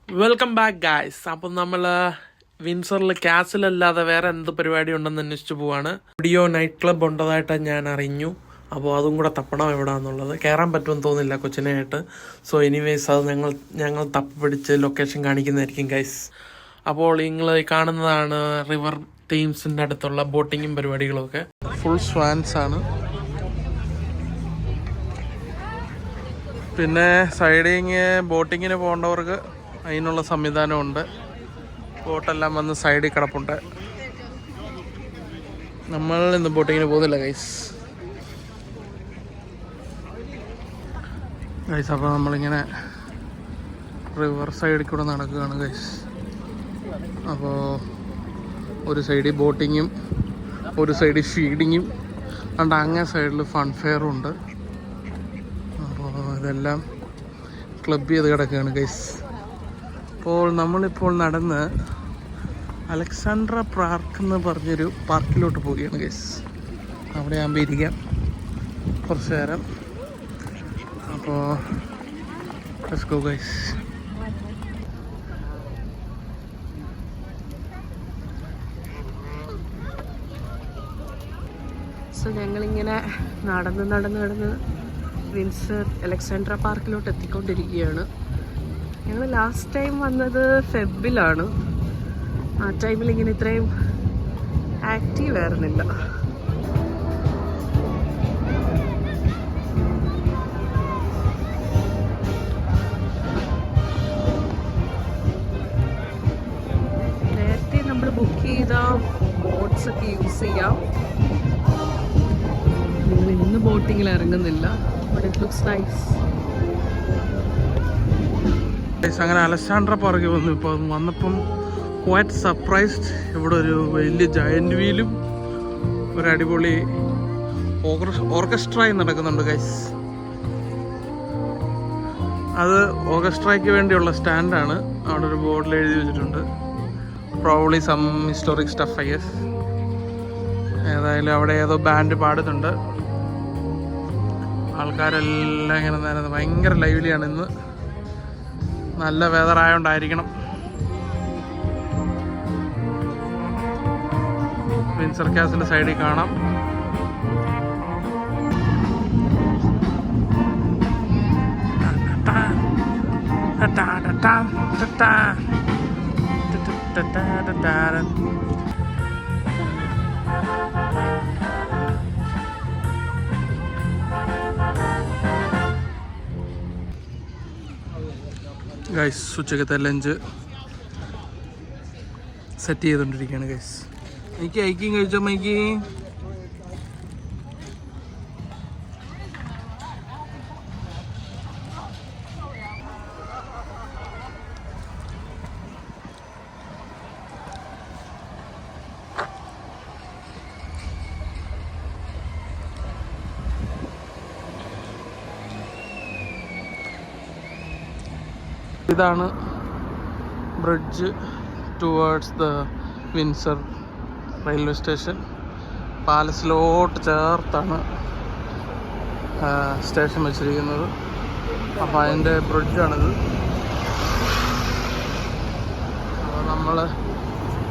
Welcome back guys. അപ്പം നമ്മൾ വിൻസറിൽ കാസിലല്ലാതെ വേറെ എന്ത് പരിപാടി ഉണ്ടെന്ന് അന്വേഷിച്ച് പോവാണ്. സ്റ്റുഡിയോ നൈറ്റ് ക്ലബ് ഉണ്ടതായിട്ട് ഞാൻ അറിഞ്ഞു. അപ്പോൾ അതും കൂടെ തപ്പണം എവിടെയാണെന്നുള്ളത്. കയറാൻ പറ്റുമെന്ന് തോന്നുന്നില്ല കൊച്ചിനായിട്ട്. സോ എനിവേസ് അത് ഞങ്ങൾ തപ്പി പിടിച്ച് ലൊക്കേഷൻ കാണിക്കുന്നതായിരിക്കും ഗൈസ്. അപ്പോൾ നിങ്ങൾ കാണുന്നതാണ് റിവർ തീംസിൻ്റെ അടുത്തുള്ള ബോട്ടിങ്ങും പരിപാടികളൊക്കെ. ഫുൾ സ്വാൻസ് ആണ്. പിന്നെ സൈഡിങ് ബോട്ടിങ്ങിന് പോകേണ്ടവർക്ക് അതിനുള്ള സംവിധാനമുണ്ട്. ബോട്ടെല്ലാം വന്ന് സൈഡിൽ കിടപ്പുണ്ട്. നമ്മൾ ഇന്ന് ബോട്ടിങ്ങിന് പോകുന്നില്ല ഗൈസ്. അപ്പോൾ നമ്മളിങ്ങനെ റിവർ സൈഡിൽ കൂടെ നടക്കുകയാണ് ഗൈസ്. അപ്പോൾ ഒരു സൈഡിൽ ബോട്ടിങ്ങും ഒരു സൈഡിൽ ഫീഡിങ്ങും അതുകൊണ്ട് അങ്ങേ സൈഡിൽ ഫൺ ഫെയറും ഉണ്ട്. അപ്പോൾ ഇതെല്ലാം ക്ലബ് ചെയ്ത് കിടക്കുകയാണ് ഗൈസ്. അപ്പോൾ നമ്മളിപ്പോൾ നടന്ന് അലക്സാണ്ട്ര പാർക്ക് എന്ന് പറഞ്ഞൊരു പാർക്കിലോട്ട് പോവുകയാണ് ഗൈസ്. അവിടെ ആകുമ്പോൾ ഇരിക്കാം കുറച്ച് നേരം. അപ്പോൾ ലെറ്റ്സ് ഗോ ഗൈസ്. സോ ഞങ്ങളിങ്ങനെ നടന്ന് വിൻസർ അലക്സാണ്ട്ര പാർക്കിലോട്ട് എത്തിക്കൊണ്ടിരിക്കുകയാണ്. ഞങ്ങൾ ലാസ്റ്റ് ടൈം വന്നത് ഫെബിലാണ്. ആ ടൈമിൽ ഇങ്ങനെ ഇത്രയും ആക്റ്റീവ് ആയിരുന്നില്ല. നേരത്തെ നമ്മൾ ബുക്ക് ചെയ്ത ബോട്ട്സ് ഒക്കെ യൂസ് ചെയ്യാം. നിങ്ങൾ ഇന്ന് ബോട്ടിങ്ങിൽ ഇറങ്ങുന്നില്ല. But it looks nice. അങ്ങനെ അലക്സാണ്ട്ര പാർക്ക് വന്നു. ഇപ്പോൾ വന്നപ്പം ക്വൈറ്റ് സർപ്രൈസ്ഡ്. ഇവിടെ ഒരു വലിയ ജയൻറ്റ് വീലും ഒരു അടിപൊളി ഓർക്കസ്ട്രയും നടക്കുന്നുണ്ട് ഗൈസ്. അത് ഓർക്കസ്ട്രയ്ക്ക് വേണ്ടിയുള്ള സ്റ്റാൻഡാണ്. അവിടെ ഒരു ബോർഡിൽ എഴുതി വെച്ചിട്ടുണ്ട്. Probably some historic stuff I guess. ഏതായാലും അവിടെ ഏതോ ബാൻഡ് പാടുന്നുണ്ട്. ആൾക്കാരെല്ലാം ഇങ്ങനെ നേരം ഭയങ്കര ലൈവ്ലിയാണ്. ഇന്ന് നല്ല വെതറായോണ്ടായിരിക്കണം. വിൻസർ കാസിൻ്റെ സൈഡിൽ കാണാം. ഗൈസ് ഉച്ചക്കത്തെ ലഞ്ച് സെറ്റ് ചെയ്തുകൊണ്ടിരിക്കുകയാണ് ഗൈസ്. എനിക്ക് ഐക്കിങ് കഴിച്ചോ മൈക്ക്? ഇതാണ് bridge towards the Windsor railway station. പാലസിലോട്ട് ചേർത്താണ് സ്റ്റേഷൻ വെച്ചിരിക്കുന്നത്. അപ്പോൾ അതിൻ്റെ ബ്രിഡ്ജാണിത്. അപ്പോൾ നമ്മൾ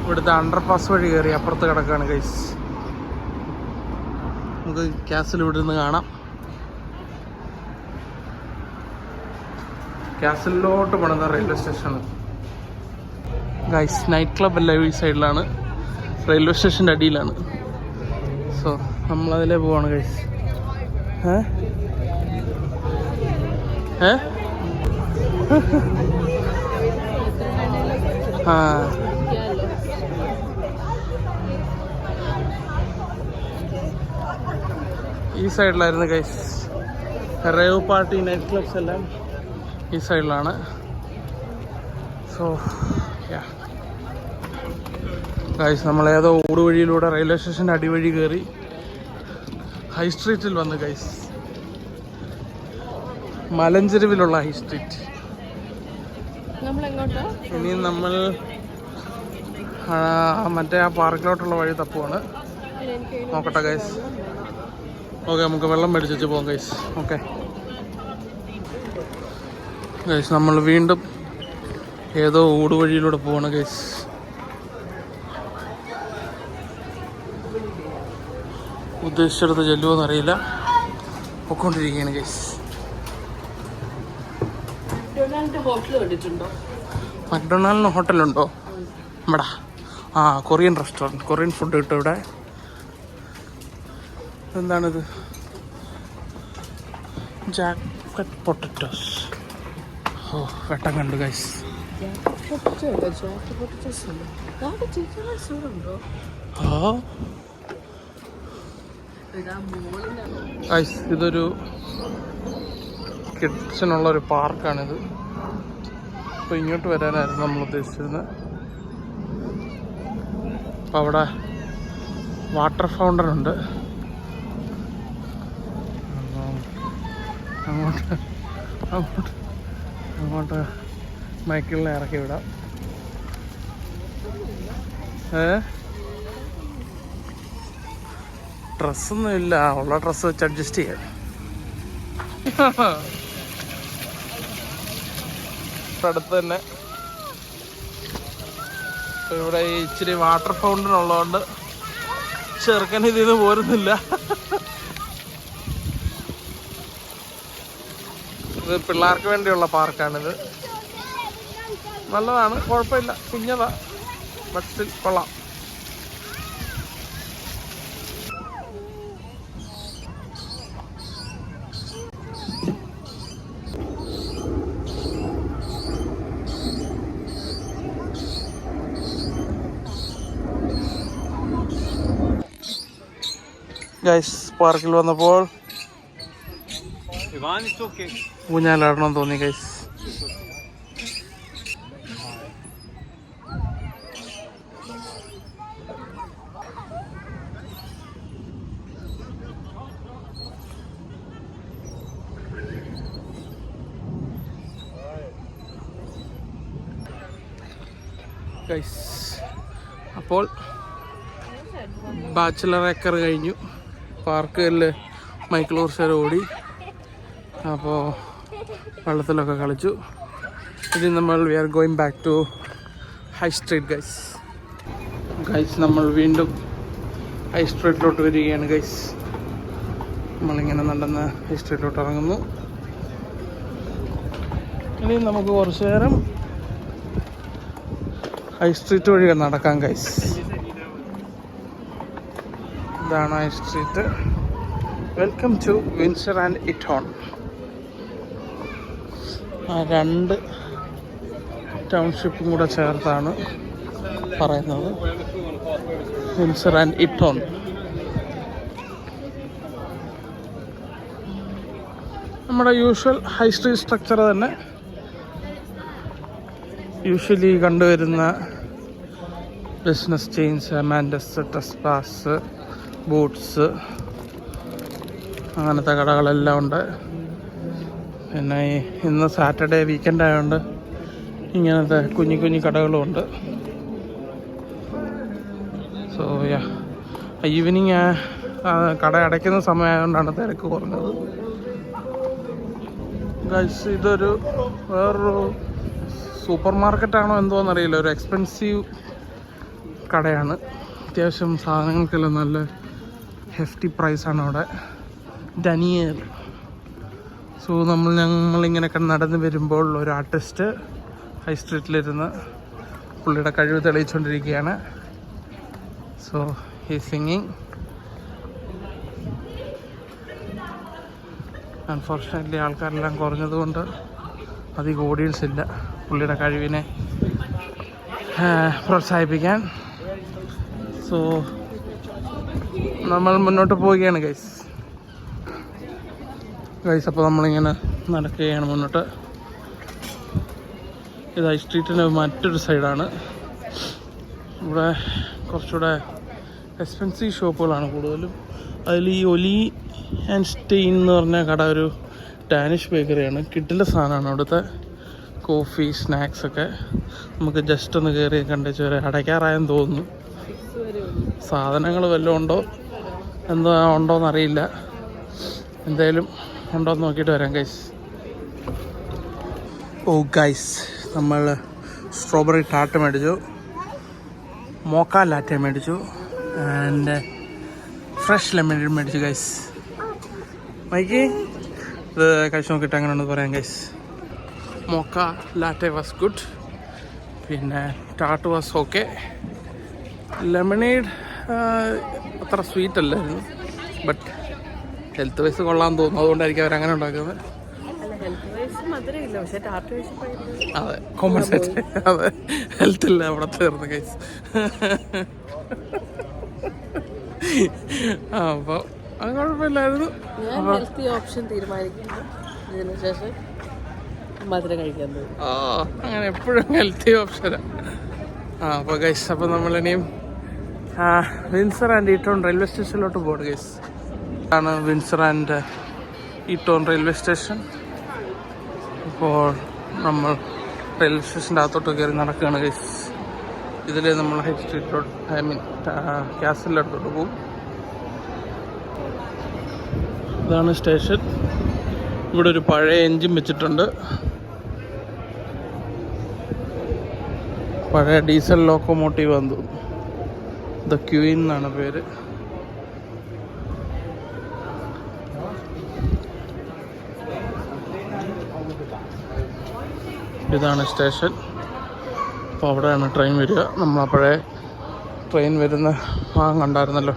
ഇവിടുത്തെ അണ്ടർപാസ് വഴി കയറി അപ്പുറത്ത് കിടക്കുകയാണ് ഗൈസ്. നമുക്ക് കാസിൽ ഇവിടെ നിന്ന് കാണാം. കാസിലോട്ട് പോണത് റെയിൽവേ സ്റ്റേഷനാണ് ഗൈസ്. നൈറ്റ് ക്ലബ് എല്ലാം ഈ സൈഡിലാണ്, റെയിൽവേ സ്റ്റേഷൻ്റെ അടിയിലാണ്. സോ നമ്മളതിലേ പോവാണ് ഗൈസ്. ഈ സൈഡിലായിരുന്നു ഗൈസ്. റേവ് പാർട്ടി നൈറ്റ് ക്ലബ്സ് എല്ലാം ഈ സൈഡിലാണ്. സോ ഗൈസ് നമ്മളേതോ ഊടുവഴിയിലൂടെ റെയിൽവേ സ്റ്റേഷൻ്റെ അടിവഴി കയറി ഹൈ സ്ട്രീറ്റിൽ വന്ന് ഗൈസ്. മലഞ്ചെരുവിലുള്ള high street. ഇനി നമ്മൾ മറ്റേ ആ പാർക്കിലോട്ടുള്ള വഴി തപ്പുവാണ്. നോക്കട്ടെ ഗൈസ്. ഓക്കെ, നമുക്ക് വെള്ളം മേടിച്ചു പോകാം ഗൈസ്. ഓക്കെ ഗൈസ്, നമ്മൾ വീണ്ടും ഏതോ ഊടുവഴിയിലൂടെ പോവാണ് ഗൈസ്. ഉദ്ദേശിച്ചെടുത്ത് ചെല്ലുമോന്ന് അറിയില്ല. പൊക്കോണ്ടിരിക്കുകയാണ് ഗൈസ്. മക്ഡൊണാൾഡിന് ഹോട്ടലുണ്ടോ ഇവിടെ? ആ, കൊറിയൻ റെസ്റ്റോറൻറ്റ്, കൊറിയൻ ഫുഡ് കിട്ടും ഇവിടെ. എന്താണിത്? Jacket potatoes. ഓ, വെട്ടം കണ്ടു ഗൈസ്. ഗൈസ്, ഇതൊരു കിഡ്സിനുള്ളൊരു പാർക്കാണിത്. അപ്പോൾ ഇങ്ങോട്ട് വരാനായിരുന്നു നമ്മൾ ഉദ്ദേശിച്ചിരുന്നത്. അപ്പോൾ അവിടെ വാട്ടർ ഫൗണ്ടൻ ഉണ്ട്. അങ്ങോട്ട് മൈക്കിളിനെ ഇറക്കി വിടാം. ഡ്രസ്സൊന്നും ഇല്ല, ഉള്ള ഡ്രസ്സ് വെച്ച് അഡ്ജസ്റ്റ് ചെയ്യാം. അടുത്ത് തന്നെ ഇവിടെ ഇച്ചിരി വാട്ടർ ഫൗണ്ടൻ ഉള്ളതുകൊണ്ട് ചെറുക്കൻ ഇതിൽ നിന്ന് പോരുന്നില്ല. ഇത് പിള്ളേർക്ക് വേണ്ടിയുള്ള പാർക്കാണിത്. നല്ലതാണ്, കുഴപ്പമില്ല, കുഞ്ഞതാ, ബട്ട് സ്റ്റിൽ കൊള്ളാം. ഗൈസ്, പാർക്കിൽ വന്നപ്പോൾ ഊഞ്ഞാലാടണം തോന്നി ഗൈസ്. ഗൈസ്, അപ്പോൾ ബാച്ചിലർ ഏക്കർ കഴിഞ്ഞു. പാർക്കിൽ മൈക്കിൾ ഓർഷർ ഓടി, അപ്പോൾ വെള്ളത്തിലൊക്കെ കളിച്ചു. ഇനി നമ്മൾ we are going back to high street guys. Guys, നമ്മൾ വീണ്ടും ഹൈ സ്ട്രീറ്റിലോട്ട് വരികയാണ് ഗൈസ്. നമ്മളിങ്ങനെ നടന്ന് ഹൈ സ്ട്രീറ്റിലോട്ട് ഇറങ്ങുന്നു. ഇനി നമുക്ക് കുറച്ച് നേരം ഹൈ സ്ട്രീറ്റ് വഴി നടക്കാം ഗൈസ്. ഇതാണ് high street. Welcome to Windsor and Eton. ആ രണ്ട് ടൗൺഷിപ്പും കൂടെ ചേർത്താണ് പറയുന്നത്, വിൻസർ ആൻഡ് ഇറ്റോൺ. നമ്മുടെ യൂഷ്വൽ ഹൈ സ്ട്രീറ്റ് സ്ട്രക്ചർ തന്നെ. യൂഷ്വലി കണ്ടുവരുന്ന ബിസിനസ് ചെയിൻസ്, മാൻഡസ്, ടെസ്പാസ്, ബൂട്ട്സ്, അങ്ങനത്തെ കടകളെല്ലാം ഉണ്ട്. പിന്നെ ഇന്ന് സാറ്റർഡേ വീക്കെൻഡ് ആയതുകൊണ്ട് ഇങ്ങനത്തെ കുഞ്ഞു കുഞ്ഞു കടകളും ഉണ്ട്. സോ യാ, ഈവനിങ് കട അടയ്ക്കുന്ന സമയമായതുകൊണ്ടാണ് തിരക്ക് കുറഞ്ഞത് ഗൈസ്. ഇതൊരു വേറൊരു സൂപ്പർ മാർക്കറ്റാണോ എന്തോന്നറിയില്ല, ഒരു എക്സ്പെൻസീവ് കടയാണ്. അത്യാവശ്യം സാധനങ്ങൾക്കെല്ലാം നല്ല ഹെഫ്റ്റി പ്രൈസാണ് അവിടെ. ഡനിയൽ. സോ ഞങ്ങളിങ്ങനെ നടന്ന് വരുമ്പോൾ ഒരു ആർട്ടിസ്റ്റ് ഹൈ സ്ട്രീറ്റിലിരുന്ന് പുള്ളിയുടെ കഴിവ് തെളിയിച്ചുകൊണ്ടിരിക്കുകയാണ്. So he singing. അൺഫോർച്ചുനേറ്റ്ലി ആൾക്കാരെല്ലാം കുറഞ്ഞതുകൊണ്ട് അധികം ഓഡിയൻസ് ഇല്ല പുള്ളിയുടെ കഴിവിനെ പ്രോത്സാഹിപ്പിക്കാൻ. സോ നമ്മൾ മുന്നോട്ട് പോവുകയാണ് ഗൈസ്. അപ്പോൾ നമ്മളിങ്ങനെ നടക്കുകയാണ് മുന്നോട്ട്. ഇത് ഹൈ സ്ട്രീറ്റിൻ്റെ മറ്റൊരു സൈഡാണ്. ഇവിടെ കുറച്ചുകൂടെ എക്സ്പെൻസീവ് ഷോപ്പുകളാണ് കൂടുതലും. അതിൽ ഈ ഒലി ആൻഡ് സ്റ്റെയിൻ എന്ന് പറഞ്ഞ കട ഒരു ഡാനിഷ് ബേക്കറിയാണ്. കിഡിലെ സാധനമാണ് അവിടുത്തെ കോഫി, സ്നാക്സൊക്കെ. നമുക്ക് ജസ്റ്റ് ഒന്ന് കയറി കണ്ടേച്ച് വരെ അടയ്ക്കാറായെന്ന് തോന്നുന്നു. സാധനങ്ങൾ വല്ലതും ഉണ്ടോ ഉണ്ടോയെന്നറിയില്ല. എന്തായാലും ഉണ്ടോയെന്ന് നോക്കിയിട്ട് വരാം ഗൈസ്. ഓ ഗൈസ്, നമ്മൾ സ്ട്രോബെറി ടാർട്ട് മേടിച്ചു, മോക്ക ലാറ്റെ മേടിച്ചു, ആൻഡ് ഫ്രഷ് ലെമൺ മേടിച്ചു ഗൈസ്. മൈക്ക് ഇത് കഴിച്ച് നോക്കിയിട്ട് എങ്ങനെയാണെന്ന് പറയാം ഗൈസ്. മോക്ക ലാറ്റെ വാസ് ഗുഡ്, പിന്നെ ടാർട്ട് വാസ് ഓക്കെ. ലെമണേഡ് അത്ര സ്വീറ്റ് അല്ലായിരുന്നു, ബട്ട് ഹെൽത്ത് വൈസ് കൊള്ളാൻ തോന്നുന്നു, അതുകൊണ്ടായിരിക്കും അവരങ്ങനെ ഉണ്ടാക്കുന്നത്. അതെ, കോമ്പൻസേറ്റ്. അതെ, ഹെൽത്ത് ഇല്ല അവിടെ തീർന്ന് ഗൈസ്. അപ്പോൾ അത് കുഴപ്പമില്ലായിരുന്നു. അങ്ങനെ എപ്പോഴും ഹെൽത്തി ഓപ്ഷനാണ്. അപ്പോൾ ഗൈസ്, അപ്പോൾ നമ്മളിനിയും വിൻസർ ആൻഡ് ഈട്ടോൺ റെയിൽവേ സ്റ്റേഷനിലോട്ട് പോകണം ഗൈസ്. ആണ് വിൻസർ ആൻഡ് ഈട്ടോൺ റെയിൽവേ സ്റ്റേഷൻ. ഇപ്പോൾ നമ്മൾ റെയിൽവേ സ്റ്റേഷൻ്റെ അകത്തോട്ട് കയറി നടക്കുകയാണ് ഗൈസ്. ഇതിൽ നമ്മൾ ഹൈ സ്ട്രീറ്റിലോട്ട്, ഐ മീൻ കാസലിൻ്റെ അടുത്തോട്ട് പോകും. ഇതാണ് സ്റ്റേഷൻ. ഇവിടെ ഒരു പഴയ എൻജിൻ വെച്ചിട്ടുണ്ട്, പഴയ ഡീസൽ ലോക്കോമോട്ടീവ് വന്നു. ദ ക്വീൻ എന്നാണ് പേര്. ഇതാണ് സ്റ്റേഷൻ. അപ്പോൾ അവിടെയാണ് ട്രെയിൻ വരിക. നമ്മളപ്പോഴേ ട്രെയിൻ വരുന്ന ഭാഗം കണ്ടായിരുന്നല്ലോ,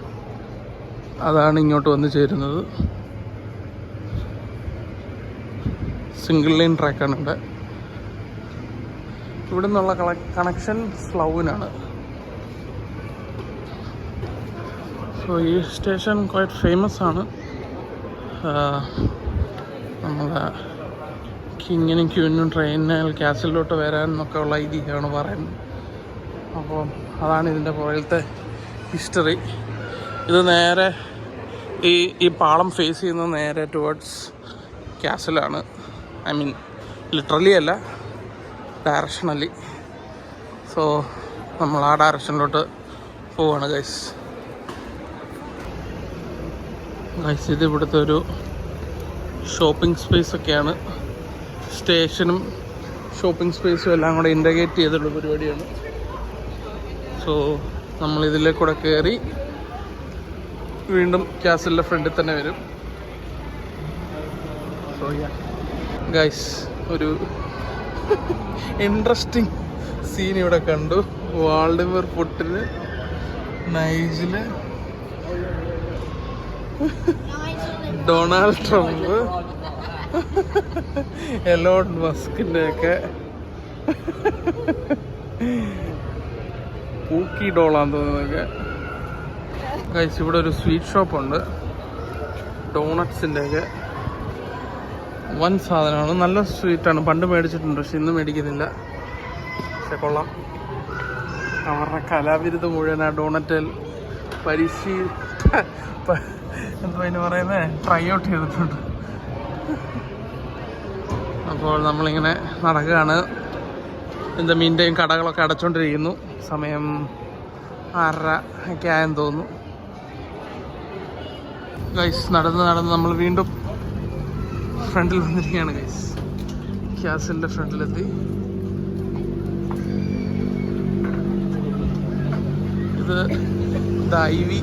അതാണ് ഇങ്ങോട്ട് വന്ന് ചേരുന്നത്. സിംഗിൾ ലൈൻ ട്രാക്കാണ് ഇവിടെ. ഇവിടെ നിന്നുള്ള കണക്ഷൻ സ്ലൗവിനാണ്. സോ ഈ സ്റ്റേഷൻ ക്വൈറ്റ് ഫേമസ് ആണ്. നമ്മളെ കിങ്ങിനും ക്യൂനും ട്രെയിനിൽ കാസലിലോട്ട് വരാനൊക്കെ ഉള്ള ഐതിഹ്യമാണ് പറയുന്നത്. അപ്പോൾ അതാണ് ഇതിൻ്റെ പുറകിലത്തെ ഹിസ്റ്ററി. ഇത് നേരെ ഈ പാളം ഫേസ് ചെയ്യുന്നത് നേരെ ടുവേർഡ്സ് കാസലാണ്. ഐ മീൻ ലിറ്ററലി അല്ല, ഡയറക്ഷണലി. സോ നമ്മൾ ആ ഡയറക്ഷനിലോട്ട് പോവാണ് ഗൈസ്. ഇത് ഇവിടുത്തെ ഒരു ഷോപ്പിംഗ് സ്പേസ് ഒക്കെയാണ്. സ്റ്റേഷനും ഷോപ്പിംഗ് സ്പേസും എല്ലാം കൂടെ ഇൻ്റഗ്രേറ്റ് ചെയ്തിട്ടുള്ള പരിപാടിയാണ്. സോ നമ്മളിതിലെ കൂടെ കയറി വീണ്ടും കാസലിൻ്റെ ഫ്രണ്ടിൽ തന്നെ വരും. സോ ഗൈസ്, ഒരു ഇൻട്രസ്റ്റിംഗ് സീൻ ഇവിടെ കണ്ടു. വാൾഡിമർ പുട്ടിന് നൈജില് ഡൊണാൾഡ് ട്രംപ്, എലോൺ മസ്കിൻ്റെ ഒക്കെ പൂക്കി ഡോളാന്ന് തോന്നുന്നതൊക്കെ. ഗൈസ്, ഇവിടെ ഒരു സ്വീറ്റ് ഷോപ്പുണ്ട്, ഡോണട്ട്സിൻ്റെ ഒക്കെ വൻ സാധനമാണ്. നല്ല സ്വീറ്റാണ്. പണ്ട് മേടിച്ചിട്ടുണ്ട്, പക്ഷെ ഇന്ന് മേടിക്കുന്നില്ല. പക്ഷെ കൊള്ളാം. അവരുടെ കലാവിരുദ്ധ മുഴുവൻ ആ ഡോണറ്റിൽ എന്തോ അതിന് പറയുന്നത് ട്രൈ ഔട്ട് ചെയ്തിട്ടുണ്ട്. അപ്പോൾ നമ്മളിങ്ങനെ നടക്കുകയാണ്. എന്താ മീൻ്റെയും കടകളൊക്കെ അടച്ചുകൊണ്ടിരിക്കുന്നു. സമയം 6:30 ഒക്കെ ആയെന്ന് തോന്നുന്നു. ഗൈസ്, നടന്ന് നമ്മൾ വീണ്ടും ഫ്രണ്ടിൽ വന്നിരിക്കുകയാണ് ഗൈസ്. കാസലിൻ്റെ ഫ്രണ്ടിലെത്തി. ഇത് ഐവി,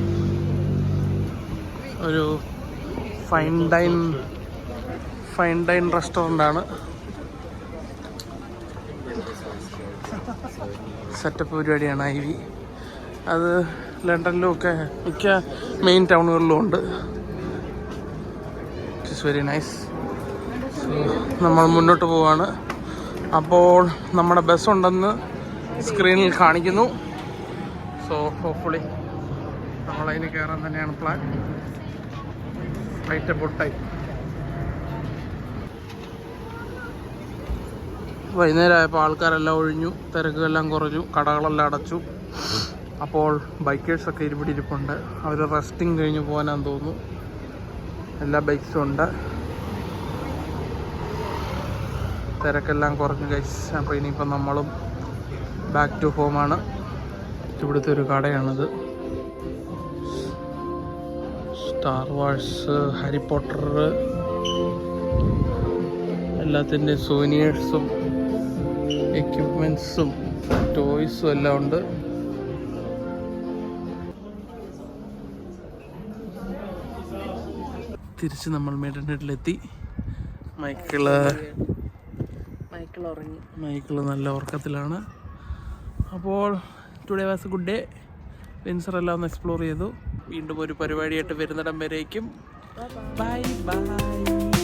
ഒരു ഫൈൻ ഡൈൻ റെസ്റ്റോറൻ്റാണ്. സെറ്റപ്പ് പരിപാടിയാണ് ഐവി. അത് ലണ്ടനിലും ഒക്കെ മിക്ക മെയിൻ ടൗണുകളിലും ഉണ്ട്. It's very nice. നമ്മൾ മുന്നോട്ട് പോവാണ്. അപ്പോൾ നമ്മുടെ ബസ് ഉണ്ടെന്ന് സ്ക്രീനിൽ കാണിക്കുന്നു. സോ ഹോപ്പ്ഫുള്ളി നമ്മളതിന് കയറാൻ തന്നെയാണ് പ്ലാൻ. Right about time. വൈകുന്നേരമായപ്പോൾ ആൾക്കാരെല്ലാം ഒഴിഞ്ഞു, തിരക്കെല്ലാം കുറഞ്ഞു, കടകളെല്ലാം അടച്ചു. അപ്പോൾ ബൈക്കേഴ്സൊക്കെ ഇവിടെ ഇരിപ്പുണ്ട്. അവർ റെസ്റ്റിംഗ് കഴിഞ്ഞ് പോകാനാന്ന് തോന്നുന്നു. എല്ലാ ബൈക്സും ഉണ്ട്. തിരക്കെല്ലാം കുറഞ്ഞു ഗൈസ്. അപ്പോൾ ഇനിയിപ്പോൾ നമ്മളും ബാക്ക് ടു ഹോമാണ്. ഇവിടുത്തെ ഒരു കടയാണിത്. സ്റ്റാർ വാഴ്സ്, ഹാരി പോട്ടർ, എല്ലാത്തിൻ്റെയും സോനിയേഴ്സും എക്യുപ്മെൻറ്റ്സും ടോയ്സും എല്ലാം ഉണ്ട്. തിരിച്ച് നമ്മൾ മെയ്ഡൻഹെഡിലെത്തി. മൈക്കിള് നല്ല ഉറക്കത്തിലാണ്. അപ്പോൾ today was A good day. Windsor എല്ലാം ഒന്ന് എക്സ്പ്ലോർ ചെയ്തു. വീണ്ടും ഒരു പരിപാടിയായിട്ട് വരുന്നിടം വരേക്കും ബൈ ബൈ.